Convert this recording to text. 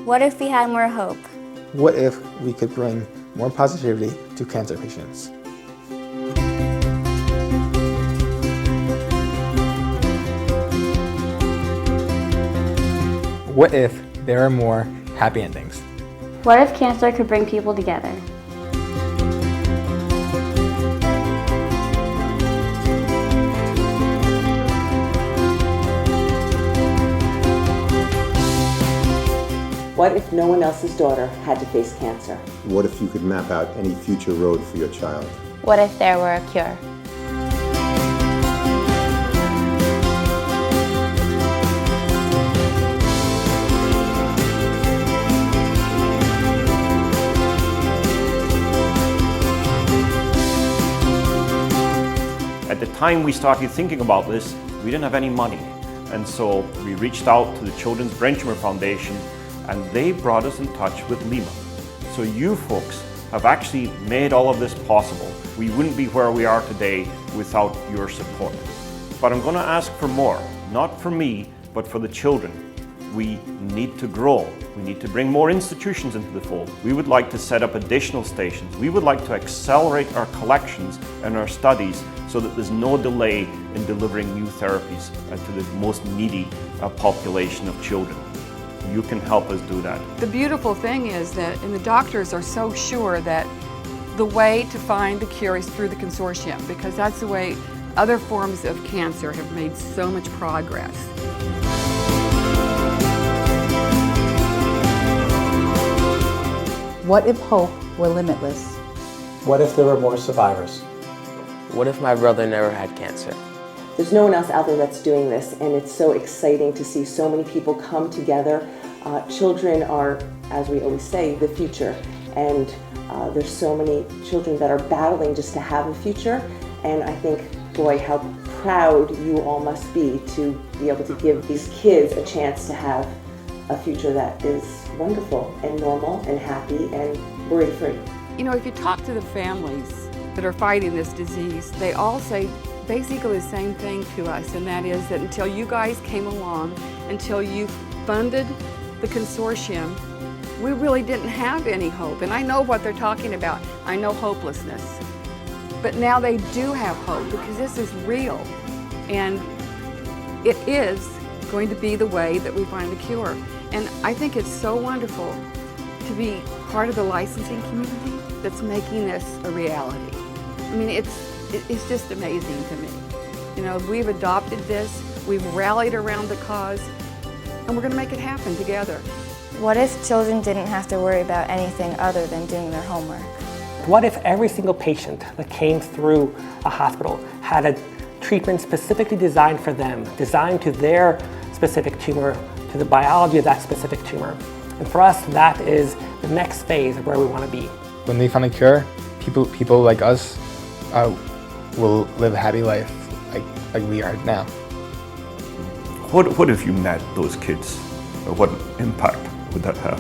What if we had more hope? What if we could bring more positivity to cancer patients? What if there are more happy endings? What if cancer could bring people together? What if no one else's daughter had to face cancer? What if you could map out any future road for your child? What if there were a cure? At the time we started thinking about this, we didn't have any money. And so we reached out to the Children's Brain Tumor Foundation, and they brought us in touch with LIMA. So you folks have actually made all of this possible. We wouldn't be where we are today without your support. But I'm going to ask for more, not for me, but for the children. We need to grow. We need to bring more institutions into the fold. We would like to set up additional stations. We would like to accelerate our collections and our studies so that there's no delay in delivering new therapies to the most needy population of children. You can help us do that. The beautiful thing is that, and the doctors are so sure that the way to find the cure is through the consortium, because that's the way other forms of cancer have made so much progress. What if hope were limitless? What if there were more survivors? What if my brother never had cancer? There's no one else out there that's doing this, and it's so exciting to see so many people come together. Children are, as we always say, the future, and there's so many children that are battling just to have a future, and I think, boy, how proud you all must be to be able to give these kids a chance to have a future that is wonderful and normal and happy and worry-free. You know, if you talk to the families that are fighting this disease, they all say basically the same thing to us, and that is that until you guys came along, until you funded the consortium, we really didn't have any hope. And I know what they're talking about. I know hopelessness. But now they do have hope because this is real. And it is going to be the way that we find the cure. And I think it's so wonderful to be part of the licensing community that's making this a reality. I mean, it's just amazing to me. You know, we've adopted this, we've rallied around the cause, and we're going to make it happen together. What if children didn't have to worry about anything other than doing their homework? What if every single patient that came through a hospital had a treatment specifically designed for them, designed to their specific tumor, to the biology of that specific tumor? And for us, that is the next phase of where we want to be. When they find a cure, people like us will live a happy life like we are now. What if you met those kids? What impact would that have?